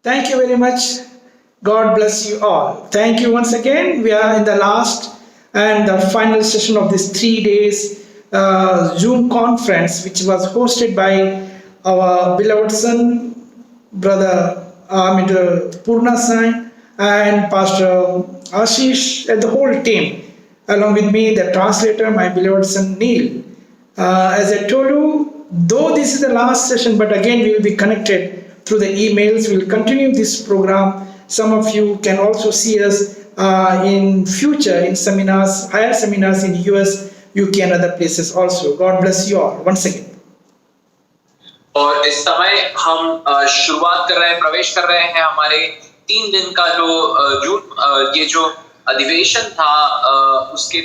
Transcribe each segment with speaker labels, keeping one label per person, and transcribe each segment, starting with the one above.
Speaker 1: Thank you very much. God bless you all. Thank you once again. We are in the last and the final session of this 3 days Zoom conference, which was hosted by our beloved son, brother Purna Sai, and Pastor Ashish, and the whole team, along with me, the translator, my beloved son Neil. As I told you, though this is the last session, but again we will be connected through the emails. We will continue this program. Some of you can also see us in future in seminars, higher seminars in US, UK, and other places also. God bless you all once again.
Speaker 2: और इस समय हम शुरुआत कर रहे हैं, प्रवेश कर रहे हैं हमारे 3 दिन का जो जून ये जो अधिवेशन था उसके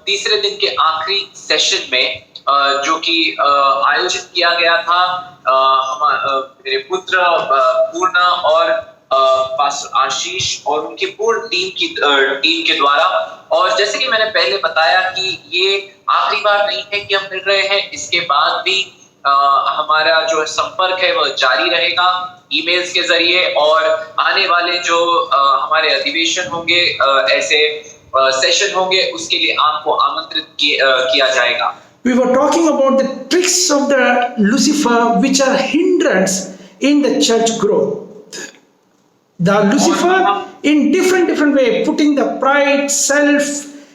Speaker 2: तीसरे दिन के आखिरी सेशन में जो कि आयोजित किया गया था मेरे पुत्र पूर्णा और पास्टर आशीष और उनकी पूर्ण टीम के द्वारा। और जैसे कि मैंने पहले बताया कि ये आखिरी बार नहीं है कि हम मिल रहे हैं, इसके बाद भी हमारा जो संपर्क है वह जारी रहेगा ईमेल्स के जरिए, और आने वाले जो हमारे अधिवेशन होंगे, ऐसे सेशन होंगे, उसके लिए आपको आमंत्रित किया जाएगा।
Speaker 1: We were talking about the tricks of the Lucifer which are hindrance in the church growth. The Lucifer in different way, putting the pride, self,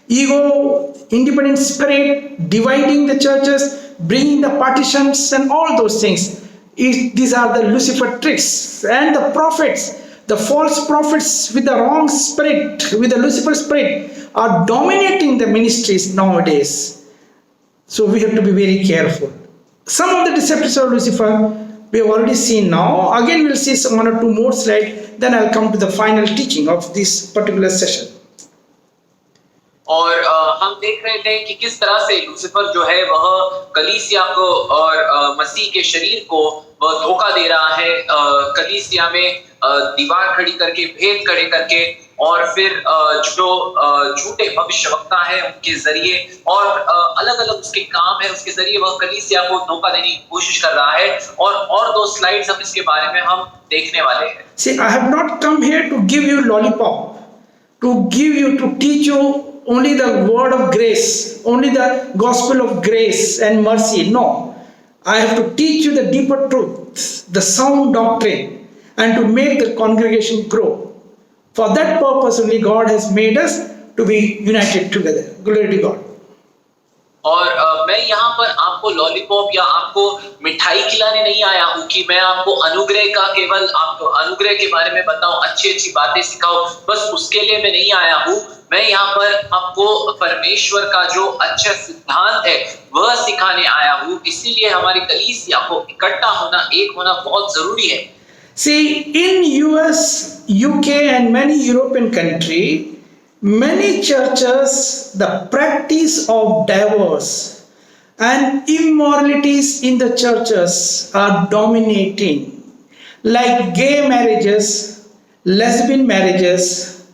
Speaker 1: ego, independent spirit, dividing the churches, bringing the partitions and all those things. These are the Lucifer tricks. And the prophets, the false prophets with the wrong spirit, with the Lucifer spirit, are dominating the ministries nowadays. So we have to be very careful. Some of the deceptions of Lucifer we have already seen now. Again, we'll see some 1 or 2 more slides. Then I'll come to the final teaching of this particular session.
Speaker 2: और हम देख रहे थे कि किस तरह से Lucifer जो है वह कलीसिया को और मसीह के शरीर को वह धोखा दे रहा है, कलीसिया में दीवार खड़ी करके, भेद खड़े करके, और फिर जो झूठे भविष्यवक्ता है उनके जरिए और अलग अलग उसके काम है, उसके जरिए वह कलीसिया को धोखा देने की कोशिश कर रहा है। और 2 स्लाइड्स हम इसके बारे में हम देखने वाले हैं।
Speaker 1: See, I have not come here to give you lollipop, to teach you only the word of grace, only the gospel of grace and mercy. No, I have to teach you the deeper truth, the sound doctrine, and to make the congregation grow. For that purpose only God has made us to be united together. Glory to God.
Speaker 2: और मैं यहाँ पर आपको lollipop या आपको मिठाई खिलाने नहीं आया हूँ कि मैं आपको आपको अनुग्रह के बारे में बताऊं, अच्छी अच्छी बातें सिखाऊं, बस उसके लिए मैं नहीं आया हूँ। मैं यहाँ पर आपको परमेश्वर का जो अच्छा सिद्धांत है वह सिखाने आया हूँ। इसीलिए हमारी कलीसिया को इकट्ठा होना, एक होना बहुत जरूरी है।
Speaker 1: See, in US, UK and many European countries, many churches, the practice of divorce and immoralities in the churches are dominating, like gay marriages, lesbian marriages,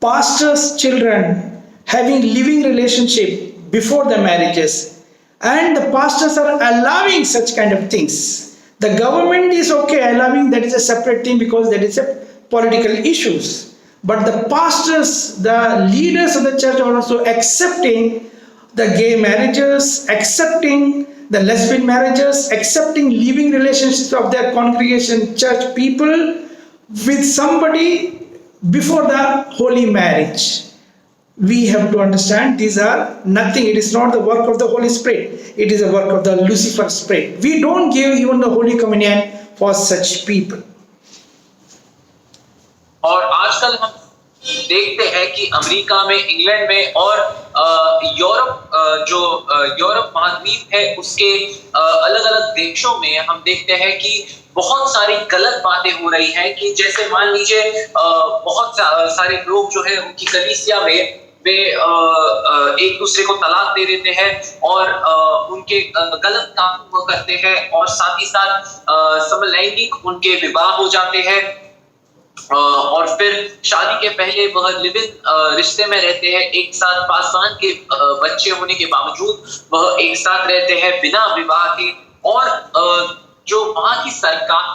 Speaker 1: pastors' children having living relationship before the marriages, and the pastors are allowing such kind of things. The government is okay allowing, that is a separate thing because that is a political issues. But the pastors, the leaders of the church are also accepting the gay marriages, accepting the lesbian marriages, accepting living relationships of their congregation church people with somebody before the holy marriage. We have to understand these are nothing. It is not the work of the Holy Spirit. It is the work of the Lucifer spirit. We don't give even the Holy Communion for such people.
Speaker 2: और आजकल हम देखते हैं कि America में, England में और Europe महाद्वीप है उसके अलग अलग देशों में हम देखते हैं कि बहुत सारी गलत बातें हो रही हैं। कि जैसे मान लीजिए बहुत सारे लोग जो है उनकी कलीसिया में वे एक दूसरे को तलाक दे देते हैं और उनके गलत काम करते हैं, और साथ ही साथ समलैंगिक उनके विवाह हो जाते हैं, और फिर शादी के पहले वह लिव इन रिश्ते में रहते हैं, एक साथ पासवान के बच्चे होने के बावजूद वह एक साथ रहते हैं बिना विवाह के। और जो वहां की सरकार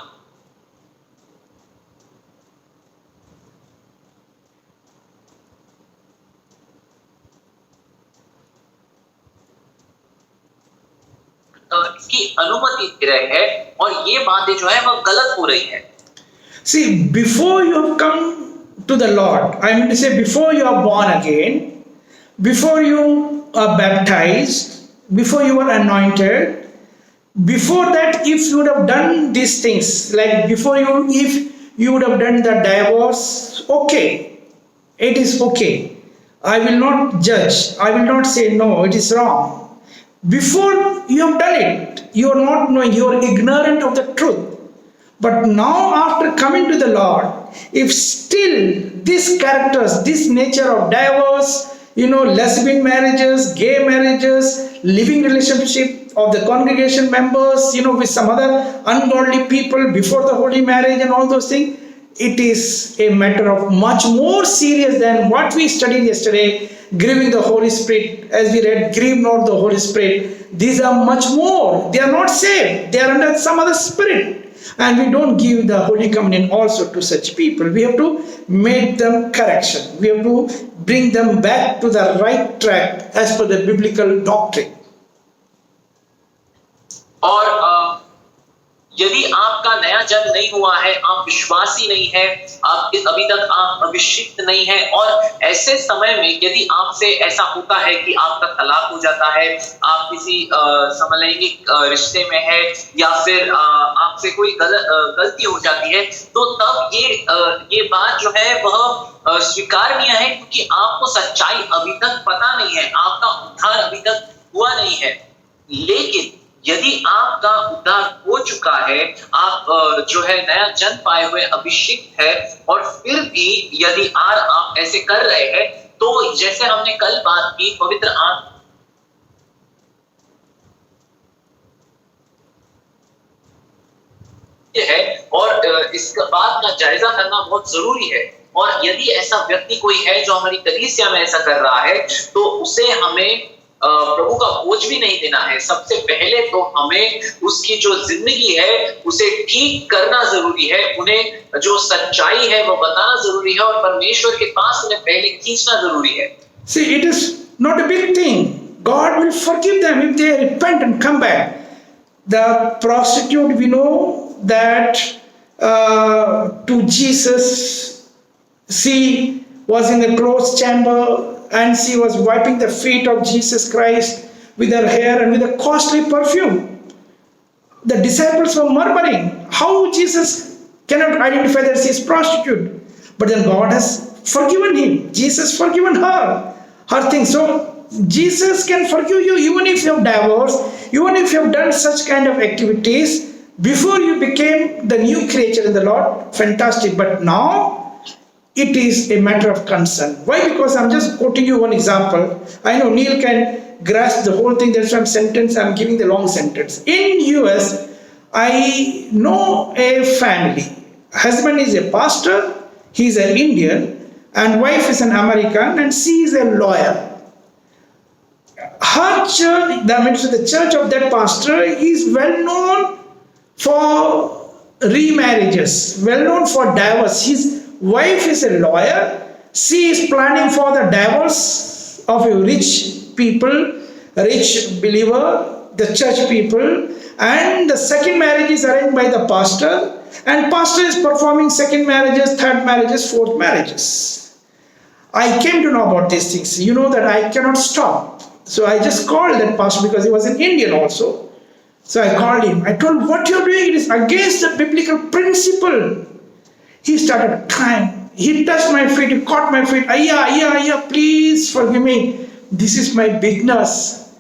Speaker 2: इसकी अनुमति दे रहे हैं और ये बातें जो है वह गलत हो रही है।
Speaker 1: See, before you have come to the Lord, I mean to say, before you are born again, before you are baptized, before you are anointed, before that, if you would have done these things, like before you, if you would have done the divorce, okay, it is okay. I will not judge. I will not say no, it is wrong. Before you have done it, you are not knowing, you are ignorant of the truth. But now, after coming to the Lord, if still these characters, this nature of divorce, lesbian marriages, gay marriages, living relationship of the congregation members, with some other ungodly people before the holy marriage and all those things, it is a matter of much more serious than what we studied yesterday, grieving the Holy Spirit. As we read, grieve not the Holy Spirit. These are much more. They are not saved. They are under some other spirit. And we don't give the Holy Communion also to such people. We have to make them correction. We have to bring them back to the right track as per the biblical doctrine.
Speaker 2: और यदि आपका नया जन्म नहीं हुआ है, आप विश्वासी नहीं है, आप अभी तक आप अभिषिक्त नहीं है, और ऐसे समय में यदि आपसे ऐसा होता है कि आपका तलाक हो जाता है, आप किसी समलैंगिक रिश्ते में है, या फिर आपसे कोई गलती हो जाती है, तो तब ये बात जो है वह स्वीकारनीय है, क्योंकि आपको सच्चाई अभी तक पता नहीं है, आपका उद्धार अभी तक हुआ नहीं है। लेकिन यदि आपका उद्धार हो चुका है, आप जो है नया जन्म पाए हुए अभिषिक्त है, और फिर भी यदि आप ऐसे कर रहे हैं, तो जैसे हमने कल बात की, पवित्र आत्मा है और इस बात का जायजा करना बहुत जरूरी है। और यदि ऐसा व्यक्ति कोई है जो हमारी कलीसिया में ऐसा कर रहा है, तो उसे हमें प्रभु का बोझ भी नहीं देना है। सबसे पहले तो हमें उसकी जो जिंदगी है उसे ठीक करना जरूरी है, उन्हें जो सच्चाई है वो बताना जरूरी है, और परमेश्वर के पास उन्हें पहले खींचना जरूरी है।
Speaker 1: See, it is not a big thing. God will forgive them if they repent and come back. The prostitute, we know that to Jesus, she was in a closed chamber, and she was wiping the feet of Jesus Christ with her hair and with a costly perfume. The disciples were murmuring how Jesus cannot identify that she is prostitute. But then God has forgiven him. Jesus forgiven her thing. So Jesus can forgive you even if you have divorced, even if you have done such kind of activities before you became the new creature in the Lord. Fantastic. But now it is a matter of concern. Why? Because I'm just quoting you one example. I know Neil can grasp the whole thing. There's some sentence, I'm giving the long sentence. In US, I know a family. Husband is a pastor, he's an Indian, and wife is an American, and she is a lawyer. Her church, the church of that pastor, is well known for remarriages, well known for divorce. His wife is a lawyer. She is planning for the divorce of a rich people, rich believer, the church people, and the second marriage is arranged by the pastor, and pastor is performing second marriages, third marriages, fourth marriages. I came to know about these things. You know that I cannot stop. So I just called that pastor because he was an Indian also. So I called him. I told him, what you're doing, it is against the biblical principle. He started crying. He touched my feet. He caught my feet. Ayya, please forgive me. This is my business.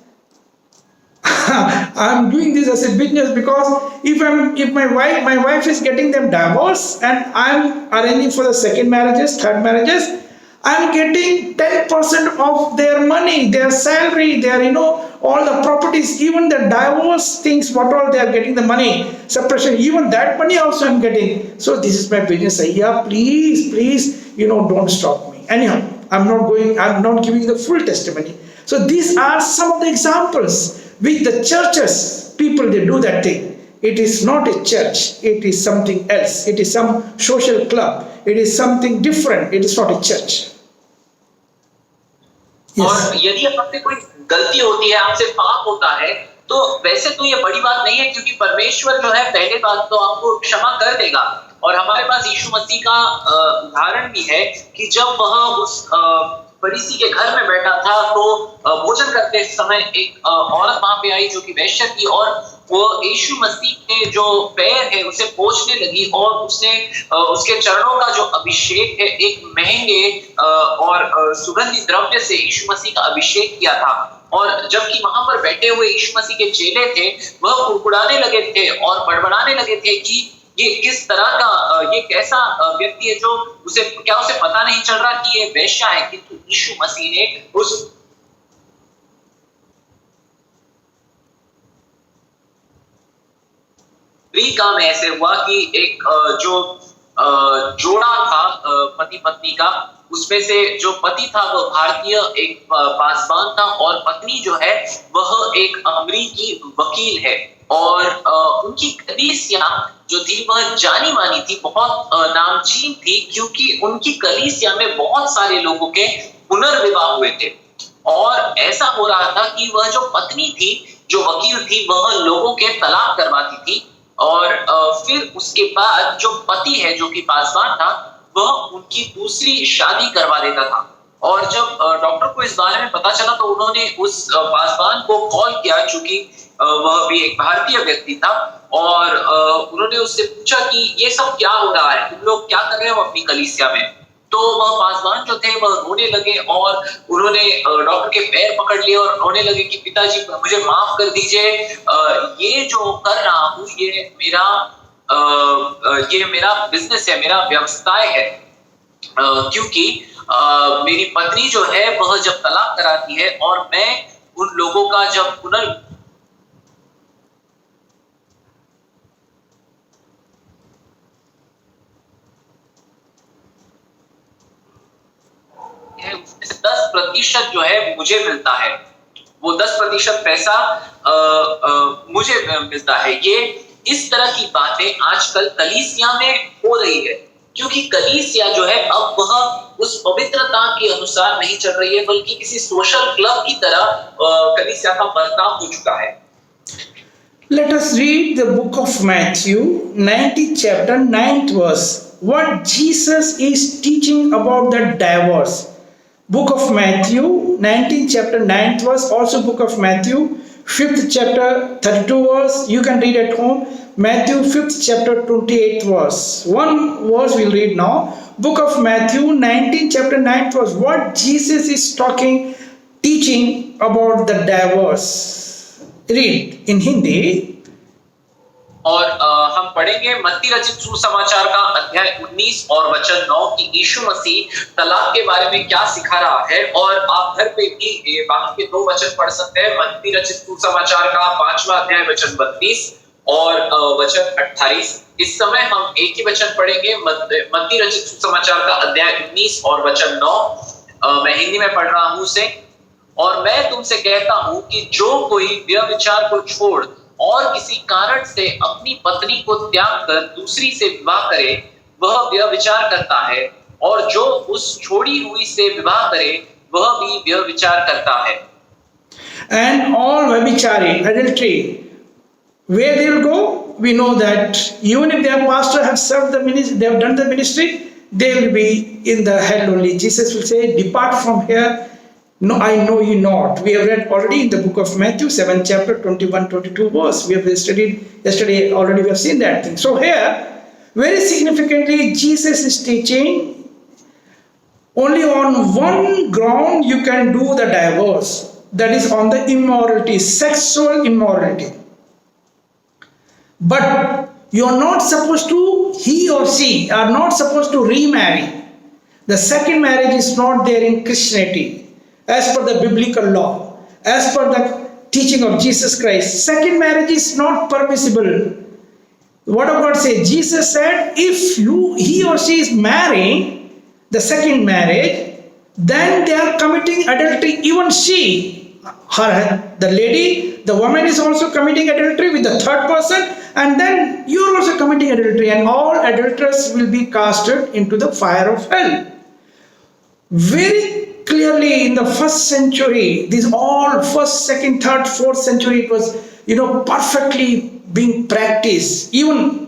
Speaker 1: I'm doing this as a business because if my wife is getting them divorced and I'm arranging for the second marriages, third marriages, I'm getting 10% of their money, their salary, their all the properties, even the divorce things, what all they are getting the money, separation, even that money also I'm getting. So this is my business. Yeah, please, don't stop me. Anyhow, I'm not giving the full testimony. So these are some of the examples with the churches. People, they do that thing. It is not a church. It is something else. It is some social club. It is something different. It is not a church.
Speaker 2: और यदि आपसे कोई गलती होती है, आपसे पाप होता है, तो वैसे तो ये बड़ी बात नहीं है, क्योंकि परमेश्वर जो है पहले बात तो आपको क्षमा कर देगा। और हमारे पास यीशु मसीह का उदाहरण भी है कि जब वह उस फरीसी के घर में बैठा था तो भोजन करते समय एक औरत वहां पे आई जो कि वेश्या थी, और वो यीशु मसीह के जो पैर है उसे पोंछने लगी और उसने उसके चरणों का जो अभिषेक है, एक महंगे और सुगंधित द्रव्य से यीशु मसीह का अभिषेक किया था। और जबकि वहां पर बैठे हुए यीशु मसीह के चेले थे, वह कुड़कुड़ाने लगे थे और बड़बड़ाने लगे थे कि ये किस तरह का ये कैसा व्यक्ति है जो उसे पता नहीं चल रहा कि ये वेश्या है। किंतु यीशु मसीह ने उस स्त्री का में ऐसे हुआ कि एक जो जोड़ा था पति पत्नी का, उसमें से जो पति था वह भारतीय एक पासवान था और पत्नी जो है वह एक अमेरिकी वकील है। और उनकी कलीसिया जो थी वह जानी मानी थी, बहुत नामचीन थी, क्योंकि उनकी कलीसिया में बहुत सारे लोगों के पुनर्विवाह हुए थे। और ऐसा हो रहा था कि वह जो पत्नी थी, जो वकील थी, वह लोगों के तलाक करवाती थी। और फिर उसके बाद जो पति है जो कि पासवान था, वह उनकी दूसरी शादी करवा देता था। और जब डॉक्टर को इस बारे में पता चला तो उन्होंने उस पासवान को कॉल किया, चूंकि वह भी एक भारतीय व्यक्ति था, और उन्होंने उससे पूछा कि ये सब क्या हो रहा है, तुम लोग क्या कर रहे हो अपनी कलीसिया में। तो वह पासवान जो थे वह रोने लगे और उन्होंने डॉक्टर के पैर पकड़ लिए और रोने लगे कि पिताजी मुझे माफ कर दीजिए, ये जो कर रहा हूँ ये मेरा बिजनेस है, मेरा व्यवसाय है। क्योंकि मेरी पत्नी जो है वह जब तलाक कराती है और मैं उन लोगों का जब है, उसमें से 10% जो है मुझे मिलता है, वो 10% पैसा मुझे मिलता है। ये इस तरह की बातें आजकल कलीसिया में हो रही है, क्योंकि कलीसिया जो है अब वह उस पवित्रता के अनुसार नहीं चल रही है, बल्कि किसी सोशल क्लब की तरह कलीसिया का बर्ताव हो चुका है।
Speaker 1: Let us read the book of Matthew, 19th chapter, 9th verse. What Jesus is teaching about the divorce. Book of Matthew, 19th chapter, 9th verse. Also book of Matthew, 5th chapter, 32 verse. You can read at home. Matthew, 5th chapter, 28th verse. One verse we'll read now. Book of Matthew, 19th chapter, 9th verse. What Jesus is teaching about the divorce. Read in Hindi.
Speaker 2: और हम पढ़ेंगे मत्ती रचित सुसमाचार का अध्याय 19 और वचन 9 कि यीशु मसीह तलाक के बारे में क्या सिखा रहा है। और आप घर पे भी बाकी के 2 वचन पढ़ सकते हैं। मत्ती रचित सुसमाचार का 5वां अध्याय वचन 32 और वचन 28। इस समय हम एक ही वचन पढ़ेंगे, मत्ती रचित सुसमाचार का अध्याय 19 और वचन 9। मैं हिंदी में पढ़ रहा हूं उसे। और मैं तुमसे कहता हूं कि जो कोई व्यभिचार को छोड़ और किसी कारण से अपनी पत्नी को त्याग कर दूसरी से विवाह करे, वह व्यभिचार करता है, और जो उस छोड़ी हुई से विवाह करे वह भी व्यभिचार करता है।
Speaker 1: And all व्यभिचारी, adultery, where they will go, we know that even if their pastor have served the ministry, they have done the ministry, they will be in the hell only. Jesus will say, depart from here. No, I know you not. We have read already in the book of Matthew, 7th chapter, 21-22 verse. We have studied yesterday already. We have seen that thing. So here, very significantly, Jesus is teaching only on one ground you can do the divorce. That is on the immorality, sexual immorality. But you are not supposed to, he or she are not supposed to remarry. The second marriage is not there in Christianity. As per the biblical law, as per the teaching of Jesus Christ, second marriage is not permissible. What of God say? Jesus said, if he or she is marrying the second marriage, then they are committing adultery. Even she, the lady, the woman is also committing adultery with the third person, and then you are also committing adultery, and all adulterers will be casted into the fire of hell. Very clearly in the 1st century, these all 1st, 2nd, 3rd, 4th century, it was perfectly being practiced. Even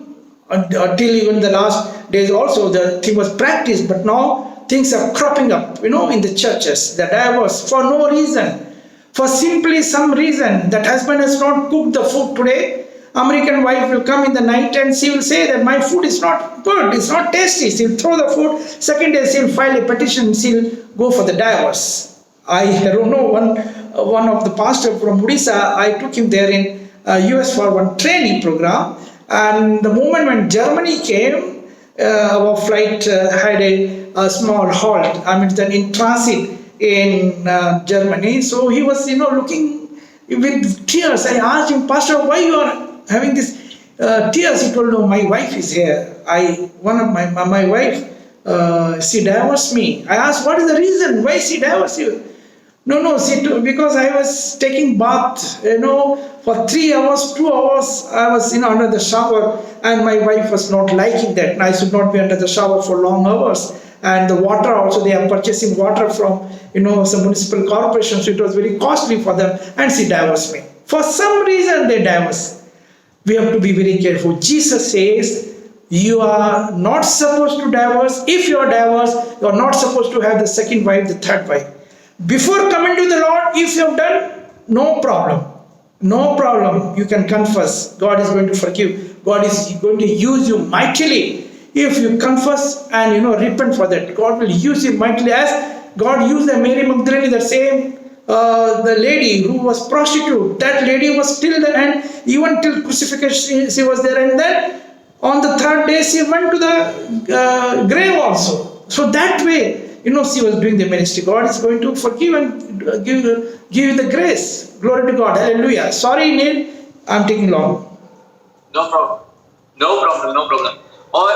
Speaker 1: until even the last days also the thing was practiced, but now things are cropping up, in the churches. The divorce for no reason, for simply some reason that husband has not cooked the food today. American wife will come in the night and she will say that my food is not good, it's not tasty. She'll throw the food. Second day she'll file a petition. She'll go for the divorce. I don't know one of the pastor from Odisha. I took him there in US for one training program. And the moment when Germany came, our flight had a small halt. I mean, then in transit in Germany. So he was, looking with tears. I asked him, Pastor, why you are having this tears? He told, no, my wife is here. One of my wife, she divorced me. I asked, what is the reason? Why she divorced you? No, see, because I was taking bath, for 3 hours, 2 hours, I was, under the shower, and my wife was not liking that. And I should not be under the shower for long hours. And the water also, they are purchasing water from, some municipal corporations. So it was very costly for them, and she divorced me. For some reason, they divorced. We have to be very careful. Jesus says, you are not supposed to divorce. If you are divorced, you are not supposed to have the second wife, the third wife. Before coming to the Lord, if you have done, no problem. No problem. You can confess. God is going to forgive. God is going to use you mightily. If you confess and repent for that, God will use you mightily, as God used the Mary Magdalene, the same the lady who was prostitute. That lady was till the end, even till crucifixion she was there, and then on the third day she went to the grave also. So that way, she was doing the ministry. God is going to forgive and give you the grace. Glory to God. Hallelujah. Sorry, Neil, I'm taking long.
Speaker 2: No problem. और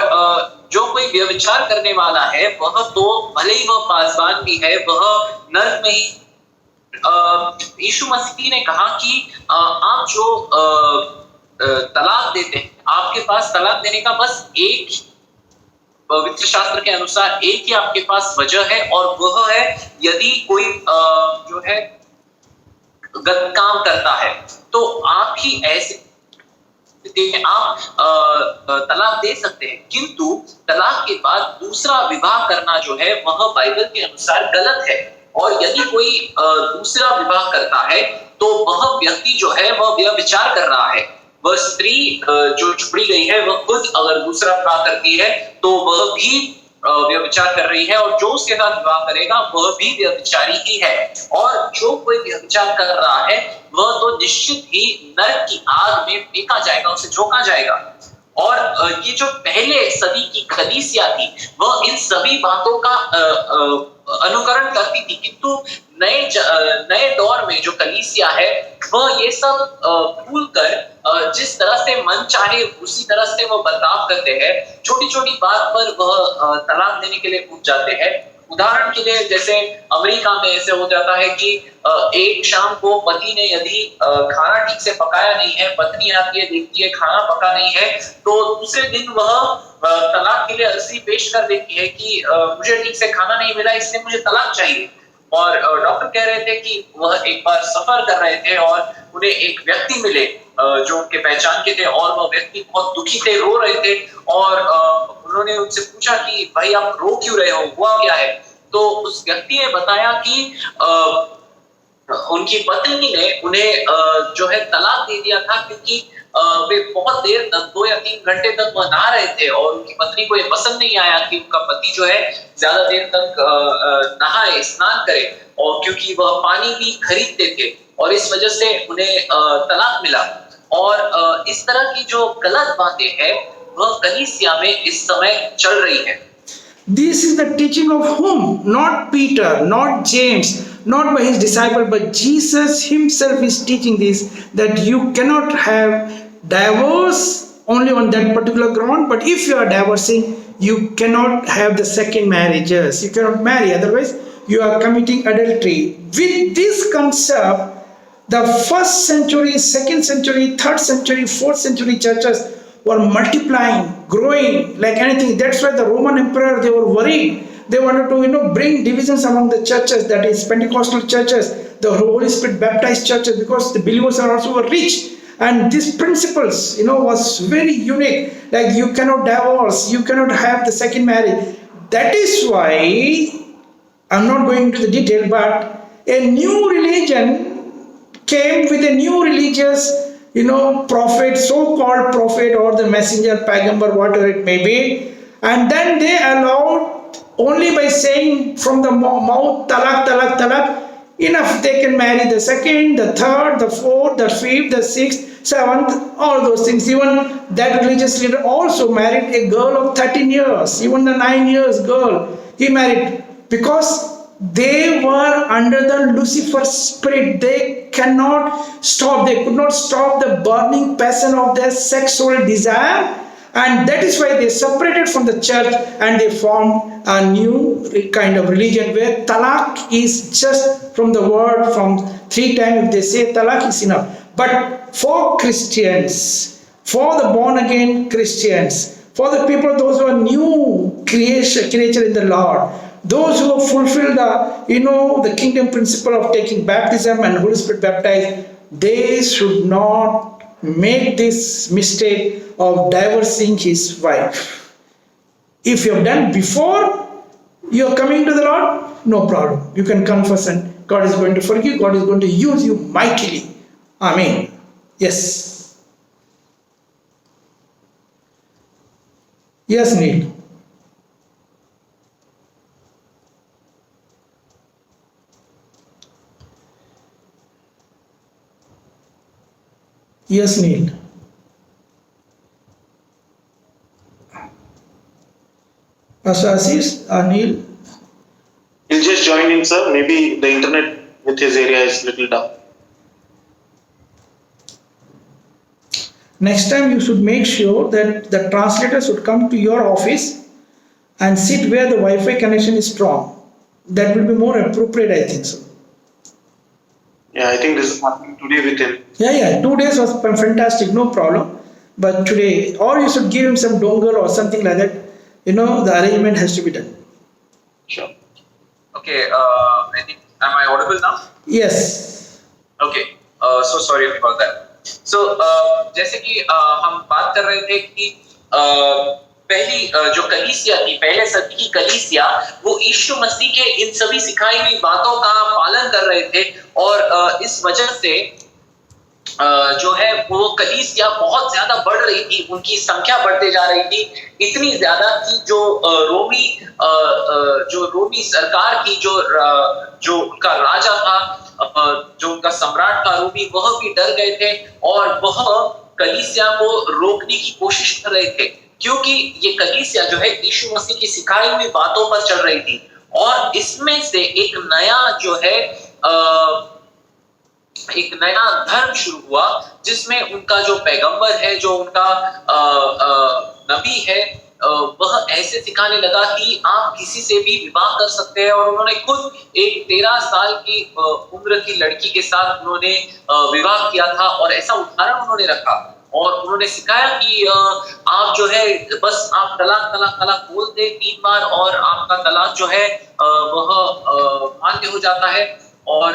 Speaker 2: जो कोई व्यभिचार करने वाला है वह तो भले ही वह पासवान भी है, वह नरक में ही। यीशु मसीह ने कहा कि आप जो तलाक देते हैं, आपके पास तलाक देने का बस एक पवित्र शास्त्र के अनुसार एक ही आपके पास वजह है, और वह है यदि कोई जो है गलत काम करता है, तो आप ही ऐसे आप तलाक दे सकते हैं। किंतु तलाक के बाद दूसरा विवाह करना जो है वह बाइबल के अनुसार गलत है। और यदि कोई दूसरा विवाह करता है तो वह व्यक्ति जो है वह व्यभिचार कर रहा है। वह स्त्री जो छुड़ी गई है वह खुद अगर दूसरा विवाह करती है तो वह भी व्यभिचार कर रही है, और जो उसके साथ विवाह करेगा वह भी व्यभिचारी ही है। और जो कोई व्यभिचार कर रहा है वह तो निश्चित ही नरक की आग में फेंका जाएगा, उसे झोंका जाएगा। और ये जो पहले सदी की कलीसिया थी वह इन सभी बातों का अनुकरण करती थी, किंतु नए दौर में जो कलीसिया है वह ये सब भूल कर जिस तरह से मन चाहे उसी तरह से वो बर्ताव करते हैं। छोटी छोटी बात पर वह तलाक देने के लिए उठ जाते हैं। उदाहरण के लिए जैसे अमेरिका में ऐसे हो जाता है कि एक शाम को पति ने यदि खाना ठीक से पकाया नहीं है, पत्नी आती है देखती है खाना पका नहीं है, तो दूसरे दिन वह तलाक के लिए अर्जी पेश कर देती है कि मुझे ठीक से खाना नहीं मिला, इसलिए मुझे तलाक चाहिए। और डॉक्टर कह रहे थे कि वह एक बार सफर कर रहे थे और उन्हें एक व्यक्ति मिले जो उनके पहचान के थे, और वह व्यक्ति बहुत दुखी थे, रो रहे थे। और उन्होंने उनसे पूछा कि भाई आप रो क्यों रहे हो, हुआ क्या है? तो उस व्यक्ति ने बताया कि उनकी पत्नी ने उन्हें जो है तलाक दे दिया था, क्योंकि वे बहुत देर तक 2 या 3 घंटे तक वह नहा रहे थे, और उनकी पत्नी को ये पसंद नहीं आया कि उनका पति जो है ज्यादा देर तक नहाए, स्नान करे, और क्योंकि वह पानी भी खरीदते थे, और इस वजह से उन्हें तलाक मिला। और इस तरह की जो गलत बातें हैं वह कलीसिया में इस समय चल रही है।
Speaker 1: This is the teaching of whom? Not Peter, not James, not by his disciple, but Jesus himself is teaching this, that you cannot have divorce only on that particular ground, but if you are divorcing, you cannot have the second marriages. You cannot marry, otherwise you are committing adultery. With this concept, the 1st century, 2nd century, 3rd century, 4th century churches were multiplying, growing like anything. That's why the Roman emperor, they were worried. They wanted to, bring divisions among the churches, that is Pentecostal churches, the Holy Spirit baptized churches, because the believers are also rich And these principles, was very unique. Like you cannot divorce, you cannot have the second marriage. That is why I'm not going into the detail, but a new religion came with a new religious, prophet, so-called prophet or the messenger, pagambar, whatever it may be, and then they allowed only by saying from the mouth, talak, talak, talak, enough. They can marry the second, the third, the fourth, the fifth, the sixth, seventh, all those things. Even that religious leader also married a girl of 13 years, even the 9 years girl he married, because they were under the Lucifer spirit. They cannot stop, they could not stop the burning passion of their sexual desire, and that is why they separated from the church and they formed a new kind of religion where talak is just from the word, from 3 times if they say talak is enough. But for Christians, for the born again Christians, for the people, those who are new creature in the Lord, those who have fulfilled the kingdom principle of taking baptism and Holy Spirit baptized, they should not make this mistake of divorcing his wife. If you have done before you are coming to the Lord, no problem. You can confess and God is going to forgive. God is going to use you mightily. Amen. Yes. Yes, Neil. Yes, Neil. Pastor Ashish, Neil.
Speaker 3: He'll just join in, sir. Maybe the internet with his area is little down.
Speaker 1: Next time you should make sure that the translator should come to your office and sit where the Wi-Fi connection is strong. That will be more appropriate, I think so.
Speaker 3: Yeah, I think this is happening today with him.
Speaker 1: Yeah. 2 days was fantastic, no problem. But today, or you should give him some dongle or something like that. The arrangement has to be done.
Speaker 3: Sure.
Speaker 2: Okay, I think, am I audible now?
Speaker 1: Yes.
Speaker 2: Okay, so sorry about that. So जैसे कि हम बात कर रहे थे कि पहली जो कलीसिया थी, पहले सदी की कलीसिया, वो यीशु मसीह के इन सभी सिखाई हुई बातों का पालन कर रहे थे, और इस वजह से जो है वो कलीसिया बहुत ज्यादा बढ़ रही थी, उनकी संख्या बढ़ते जा रही थी, इतनी ज्यादा कि जो रोमी सरकार की जो उनका राजा था, जो उनका सम्राट था रोमी, वह भी डर गए थे और वह कलीसिया को रोकने की कोशिश कर रहे थे, क्योंकि ये कलीसिया जो है यीशु मसीह की सिखाई हुई बातों पर चल रही थी। और इसमें से एक नया धर्म शुरू हुआ, जिसमें उनका जो पैगंबर है, जो उनका नबी है, वह ऐसे सिखाने लगा कि आप किसी से भी विवाह कर सकते हैं। और उन्होंने खुद एक 13 साल की उम्र की लड़की के साथ उन्होंने विवाह किया था, और ऐसा उदाहरण उन्होंने रखा, और उन्होंने सिखाया कि आप जो है बस आप तलाक तलाक तलाक बोल दे 3 बार और आपका तलाक जो है वह मान्य हो जाता है। और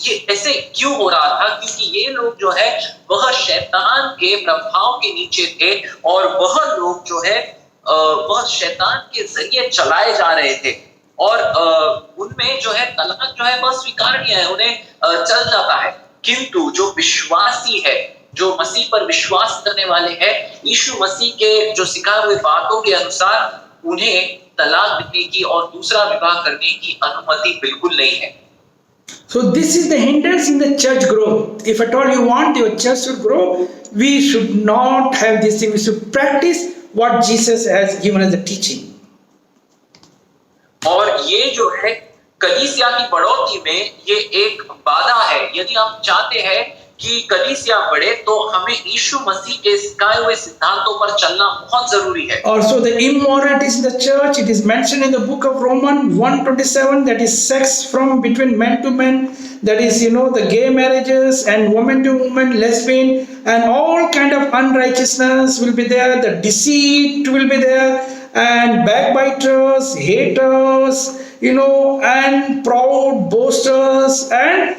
Speaker 2: ये ऐसे क्यों हो रहा था? क्योंकि ये लोग जो है वह शैतान के प्रभाव के नीचे थे, और वह लोग जो है वह शैतान के जरिए चलाए जा रहे थे, और उनमें जो है तलाक जो है वह स्वीकार्य है, उन्हें चल जाता है। किंतु जो विश्वासी है, जो मसीह पर विश्वास करने वाले हैं, यीशु मसीह के जो सिखाए हुए बातों के अनुसार उन्हें तलाक देने की और दूसरा विवाह करने की अनुमति बिल्कुल नहीं है।
Speaker 1: So this is the hindrance in the church growth. If at all you want your church to grow, we should not have this thing. We should practice what Jesus has given as a teaching.
Speaker 2: और ये जो है कलीसिया की बढ़ोतरी में ये एक बाधा है। यदि आप चाहते हैं कि कलीसिया बढ़े, तो हमें यीशु मसीह के सिखाए हुए सिद्धांतों पर चलना बहुत जरूरी है।
Speaker 1: Also the immoralities in the church, it is mentioned in the book of Romans 1:27, that is sex from between men to men, that is the gay marriages and woman to woman, lesbian, and all kind of unrighteousness will be there, the deceit will be there, and backbiters, haters, and proud boasters, and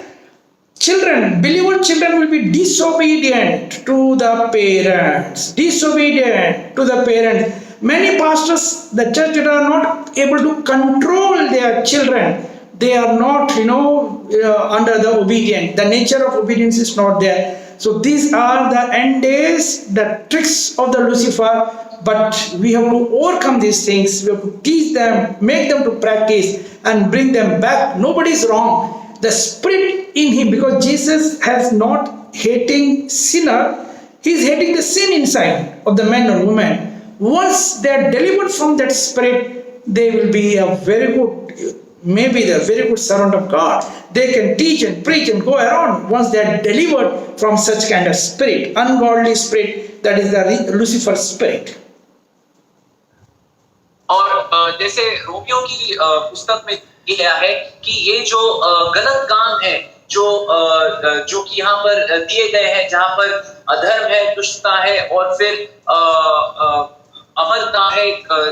Speaker 1: Children, believer children will be disobedient to the parents. Disobedient to the parents. Many pastors, the church are not able to control their children. They are not, under the obedience. The nature of obedience is not there. So these are the end days, the tricks of the Lucifer. But we have to overcome these things. We have to teach them, make them to practice, and bring them back. Nobody is wrong. The spirit in him, because Jesus has not hating sinner, he is hating the sin inside of the man or woman. Once they are delivered from that spirit, they will be a very good, maybe the very good servant of God. They can teach and preach and go around once they are delivered from such kind of spirit, ungodly spirit, that is the Lucifer spirit.
Speaker 2: और जैसे Romeo की पुस्तक में गया है कि ये जो गलत काम है जो कि यहाँ पर दिए गए हैं, जहाँ पर अधर्म है, दुष्टता है और फिर अमरता है,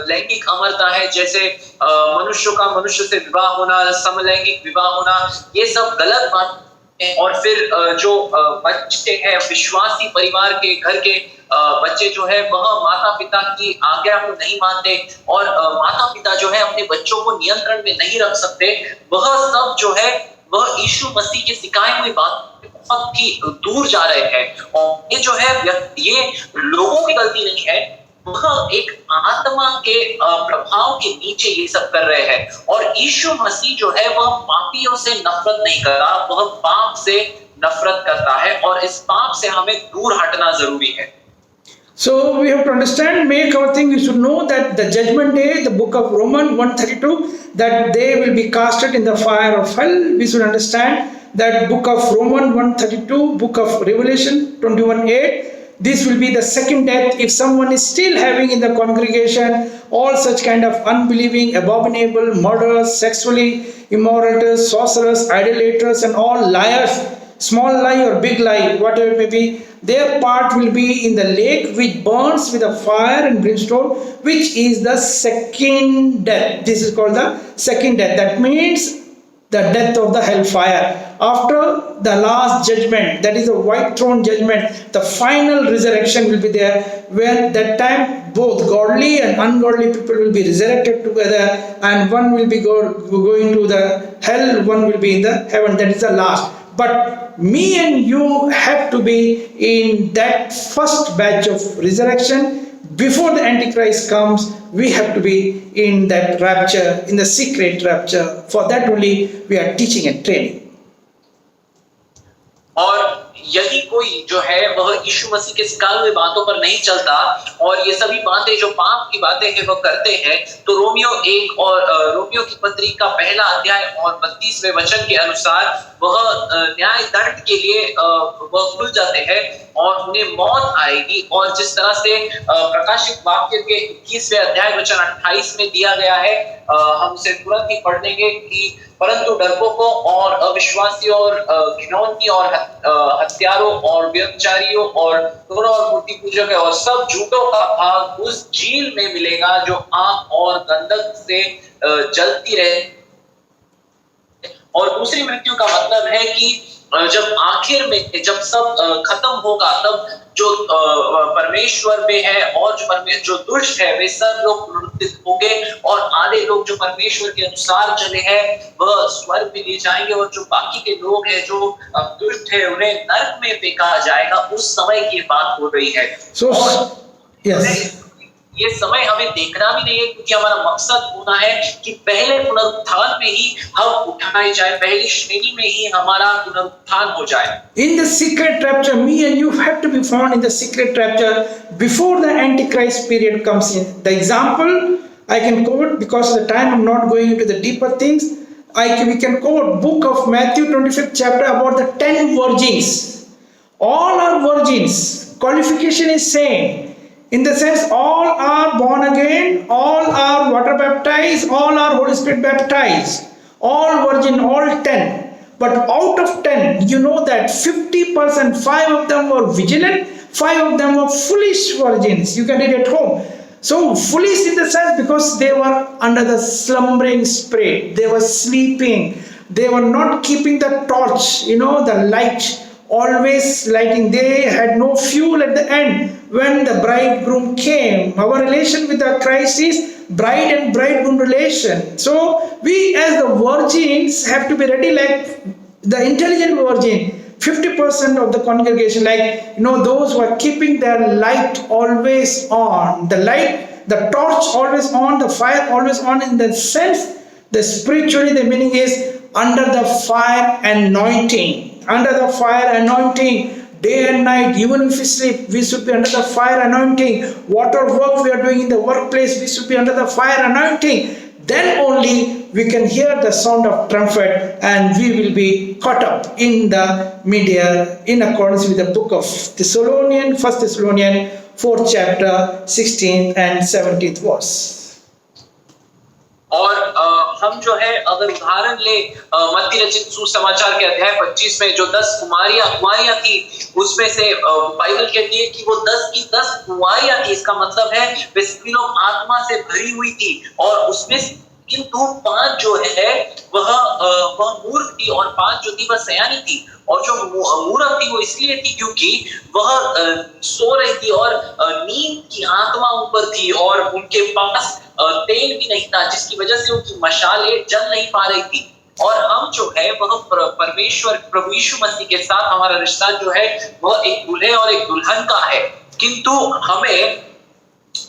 Speaker 2: लैंगिक अमरता है, जैसे मनुष्यों का मनुष्य से विवाह होना, समलैंगिक विवाह होना, ये सब गलत बात है। और फिर जो बच्चे हैं विश्वासी परिवार के, घर के बच्चे जो है वह माता पिता की आज्ञा को नहीं मानते और माता पिता जो है अपने बच्चों को नियंत्रण में नहीं रख सकते, वह सब जो है वह यीशु मसीह के सिखाए हुए बात बहुत ही दूर जा रहे हैं। और ये जो है ये लोगों की गलती नहीं है, वह एक आत्मा के प्रभाव के नीचे ये सब कर रहे हैं। और यीशु मसीह जो है वह पापियों से नफरत नहीं करता, वह पाप से नफरत करता है और इस पाप से हमें दूर हटना जरूरी है।
Speaker 1: So we have to understand, make our thing. We should know that the judgment day, the book of Romans 1:32, that they will be casted in the fire of hell. We should understand that book of Romans 1:32, book of Revelation 21:8. This will be the second death. If someone is still having in the congregation all such kind of unbelieving, abominable, murderers, sexually immoral, sorcerers, idolaters, and all liars, small lie or big lie, whatever it may be, their part will be in the lake which burns with a fire and brimstone, which is the second death. This is called the second death. That means the death of the hellfire. After the last judgment, that is the white throne judgment, the final resurrection will be there, where that time both godly and ungodly people will be resurrected together, and one will be going to the hell, one will be in the heaven. That is the last. But me and you have to be in that first batch of resurrection. Before the Antichrist comes, we have to be in that rapture, in the secret rapture. For that only we are teaching and training.
Speaker 2: और यदि कोई जो है वह यीशु मसीह के सिखाए हुए बातों पर नहीं चलता और ये सभी बातें जो पाप की बातें हैं वह करते हैं, तो रोमियो 1 और रोमियो की पत्री का पहला अध्याय और 32वें वचन के अनुसार वह न्याय दंड के लिए वह खुल जाते हैं और उन्हें मौत आएगी। और जिस तरह से प्रकाशित वाक्य के 21वें अध्याय वचन 28 में दिया गया है, हम उसे तुरंत ही पढ़ लेंगे कि परंतु डरपोकों और अविश्वासियों और घिनौनी और हत्यारों और व्यभिचारियों और दोनों और मूर्ति पूजक और सब झूठों का भाग उस झील में मिलेगा जो आग और गंधक से जलती रहे। और दूसरी मृत्यु का मतलब है कि जब आखिर में जब सब खत्म होगा, तब जो परमेश्वर में है और जो दुष्ट है वे सब लोग पुनरुत्थित होंगे और आधे लोग जो परमेश्वर के अनुसार चले हैं वह स्वर्ग में ले जाएंगे और जो बाकी के लोग हैं जो दुष्ट है उन्हें नरक में फेंका जाएगा। उस समय की बात हो रही है। ये समय हमें देखना भी नहीं है, क्योंकि हमारा मकसद होना है कि पहले पुनरुत्थान में ही हम उठाए जाए, पहली श्रेणी में ही हमारा पुनरुत्थान हो जाए।
Speaker 1: In the secret rapture, me and you have to be found in the secret rapture before the Antichrist period comes in. The example I can quote, because of the time I'm not going into the deeper things. We can quote book of Matthew 25th chapter about the 10 virgins. All are virgins. Qualification is same. In the sense, all are born again, all are water baptized, all are Holy Spirit baptized, all virgin, all 10. But out of 10, you know that 50%, 5 of them were vigilant, 5 of them were foolish virgins. You can read at home. So foolish in the sense because they were under the slumbering spirit, they were sleeping. they were not keeping the torch, the light, always lighting. They had no fuel at the end when the bridegroom came. Our relation with the Christ is bride and bridegroom relation. So we as the virgins have to be ready like the intelligent virgin. 50% of the congregation, like those who are keeping their light always on, the light, the torch always on, the fire always on, in the sense, the spiritually the meaning is under the fire anointing, under the fire anointing. Day and night, even if we sleep, we should be under the fire anointing. Whatever work we are doing in the workplace, we should be under the fire anointing. Then only we can hear the sound of trumpet and we will be caught up in the media in accordance with the book of Thessalonians, 1 Thessalonians 4th chapter 16th and 17th verse.
Speaker 2: और हम जो है अगर उदाहरण ले मत्ती रचित सुसमाचार के अध्याय 25 में जो 10 कुमारियां थी, उसमें से बाइबल कहती है कि वो 10 की 10 कुमारियां थी। इसका मतलब है वे सभी लोग आत्मा से भरी हुई थी और उसमें किंतु 5 जो है वह मूर्ख थी और 5 जो थी वह सयानी थी। और जो मूर्ख थी वो इसलिए थी क्योंकि वह सो रही थी और नींद की आत्मा ऊपर थी और उनके पास तेल भी नहीं था, जिसकी वजह से उनकी मशालें जल नहीं पा रही थी। और हम जो है वह परमेश्वर प्रभु यीशु मसीह के साथ हमारा रिश्ता जो है वह एक दूल्हे और एक दुल्हन का है, किंतु हमें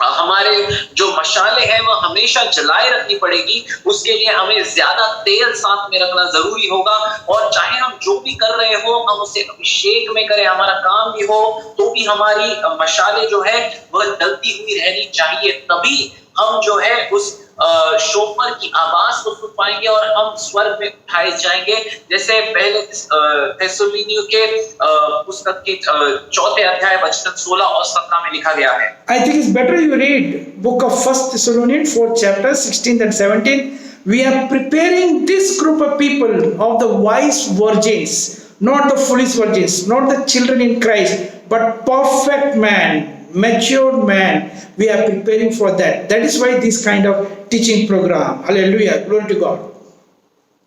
Speaker 2: हमारे जो मशाले हैं वह हमेशा जलाए रखनी पड़ेगी। उसके लिए हमें ज्यादा तेल साथ में रखना जरूरी होगा। और चाहे हम जो भी कर रहे हो हम उसे अभिषेक में करें, हमारा काम भी हो तो भी हमारी मशाले जो है वह जलती हुई रहनी चाहिए। तभी हम जो है उस शोफर की आवाज को सुन पाएंगे और हम स्वर्ग में उठाए जाएंगे। जैसे पहले थेसलोनिकियों के पुस्तक के 4th अध्याय वचन 16 और 17 में लिखा गया है।
Speaker 1: I think it's better you read book of 1 Thessalonians 4th chapter 16th and 17th. We are preparing this group of people of the wise virgins, not the foolish virgins, not the children in Christ, but perfect man, matured man. We are preparing for that. That is why this kind of teaching program. Hallelujah. Glory to God.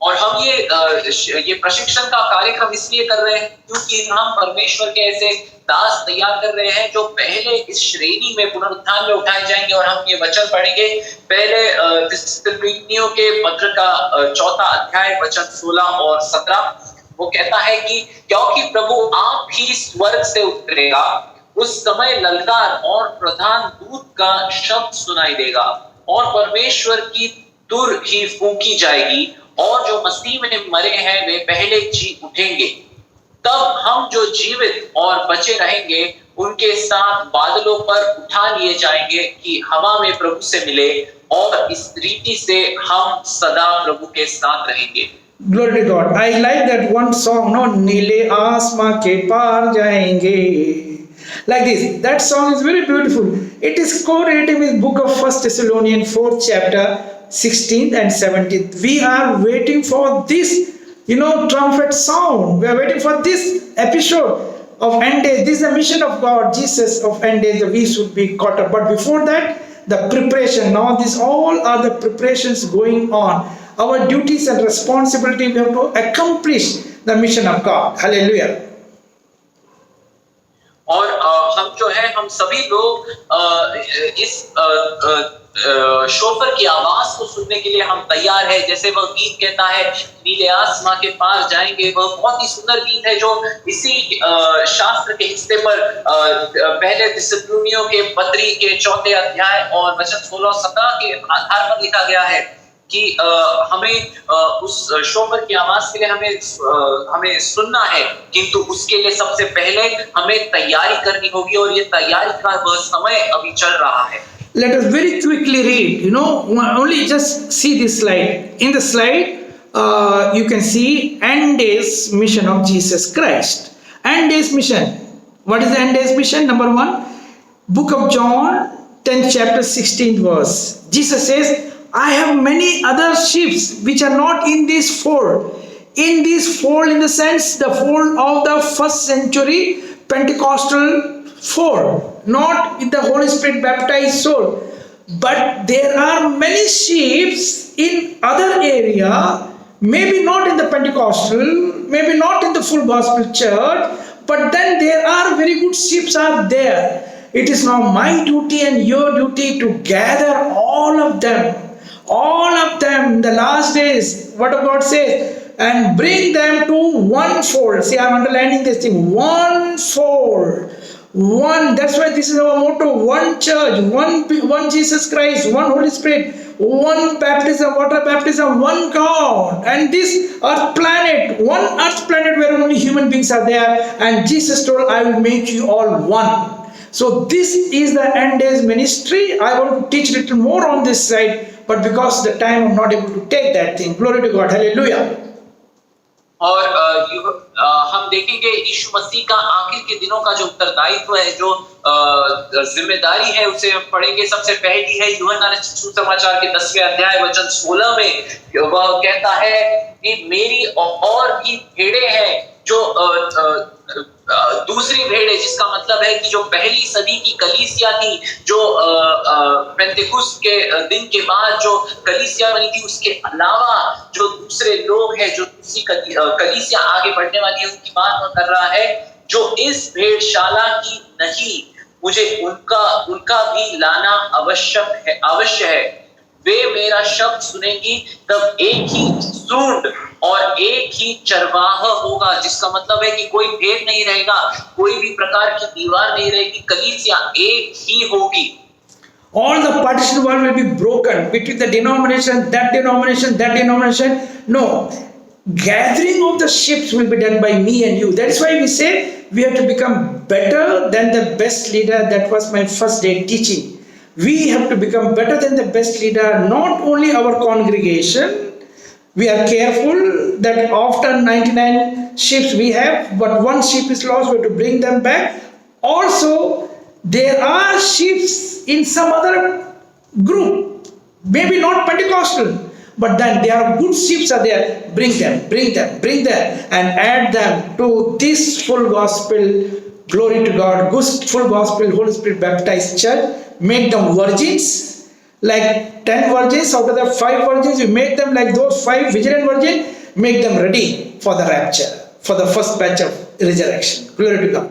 Speaker 2: और हम ये प्रशिक्षण का कार्यक्रम इसलिए कर रहे हैं क्योंकि हम परमेश्वर के ऐसे दास तैयार कर रहे हैं जो पहले इस श्रेणी में पुनरुत्थान में उठाए जाएंगे। और हम ये वचन पढ़ेंगे पहले थिस्सलुनीकियों के पत्र का 4था अध्याय वचन 16 और 17। वो कहता है कि क्योंकि प्रभु आप ही स्वर्ग से उतरेगा, उस समय ललकार और प्रधान दूत का शब्द सुनाई देगा और परमेश्वर की तुर ही फूंकी जाएगी और जो मसीह में मरे हैं वे पहले जी उठेंगे। तब हम जो जीवित और बचे रहेंगे उनके साथ बादलों पर उठा लिए जाएंगे कि हवा में प्रभु से मिले और इस रीति से हम सदा प्रभु के साथ रहेंगे।
Speaker 1: Glory to God. I like that one song, no, नीले आसमां के पार जाएंगे. Like this. That song is very beautiful. It is correlated with book of 1 Thessalonians 4th chapter 16th and 17th. We are waiting for this, trumpet sound. We are waiting for this episode of end days. This is the mission of God, Jesus of end days, that we should be caught up. But before that, the preparation. Now these all are the preparations going on. Our duties and responsibility, we have to accomplish the mission of God. Hallelujah.
Speaker 2: और हम जो है हम सभी लोग इस chauffeur की आवाज को सुनने के लिए हम तैयार है। जैसे वह गीत कहता है नीले आसमां के पार जाएंगे, वह बहुत ही सुंदर गीत है जो इसी शास्त्र के हिस्से पर पहले थिस्सलुनीकियों के पत्री के 4थे अध्याय और वचन 16-17 के आधार पर लिखा गया है कि हमें उस शोफर की आवाज के लिए हमें सुनना है, किंतु उसके लिए सबसे पहले हमें तैयारी करनी होगी और ये तैयारी का वह समय अभी चल रहा है।
Speaker 1: Let us very quickly read, only just see this slide. In the slide, you can see end days mission of Jesus Christ. End days mission. What is the end days mission? Number 1, book of John, 10th chapter, 16th verse. Jesus says, I have many other sheep which are not in this fold. In this fold, in the sense, the fold of the first century Pentecostal fold, not in the Holy Spirit baptized soul. But there are many sheep in other area maybe not in the Pentecostal, maybe not in the full gospel church, but then there are very good sheep are there. It is now my duty and your duty to gather all of them in the last days, what God says, and bring them to one fold. See, I'm underlining this thing, one fold. One, that's why this is our motto, one church, one Jesus Christ, one Holy Spirit, one baptism, water baptism, one God. And this earth planet, one earth planet where only human beings are there. And Jesus told, I will make you all one. So this is the end days ministry. I want to teach a little more on this side, but because of the time I'm not able to take that thing. Glory to God. Hallelujah.
Speaker 2: और हम देखेंगे यीशु मसीह का आखिर के दिनों का जो उत्तरदायित्व है, जो जिम्मेदारी है, उसे हम पढ़ेंगे। सबसे पहली है यूहन्ना रचित सुसमाचार के 10वें अध्याय वचन 16 में वह कहता है कि मेरी और भी भेड़ें हैं जो दूसरी भेड़ है, जिसका मतलब है कि जो पहली सदी की कलीसिया थी, जो पेंतेकुस्त के दिन के बाद जो कलीसिया बनी थी, उसके अलावा जो दूसरे लोग हैं, जो दूसरी कलीसिया आगे बढ़ने वाली है, उनकी बात वो कर रहा है, जो इस भेड़शाला की नहीं, मुझे उनका भी लाना अवश्य है। वे मेरा शब्द सुनेंगी, तब एक ही सूंड और एक ही चरवाह होगा, जिसका मतलब है कि कोई भेद नहीं रहेगा, कोई भी प्रकार की दीवार नहीं रहेगी, कलीसिया एक ही होगी।
Speaker 1: All the partition wall will be broken between the denomination, that denomination, that denomination. No, gathering of the ships will be done by me and you. That's why we say we have to become better than the best leader. That was my first day teaching. We have to become better than the best leader, not only our congregation. We are careful that after 99 sheep we have, but one sheep is lost, we have to bring them back. Also, there are sheep in some other group, maybe not Pentecostal, but then there are good sheep are there. Bring them, and add them to this full gospel. Glory to God, full gospel, Holy Spirit baptized church. Make them virgins, like 10 virgins. Out of the 5 virgins, you make them like those 5 vigilant virgins. Make them ready for the rapture, for the first batch of resurrection. Glory to God.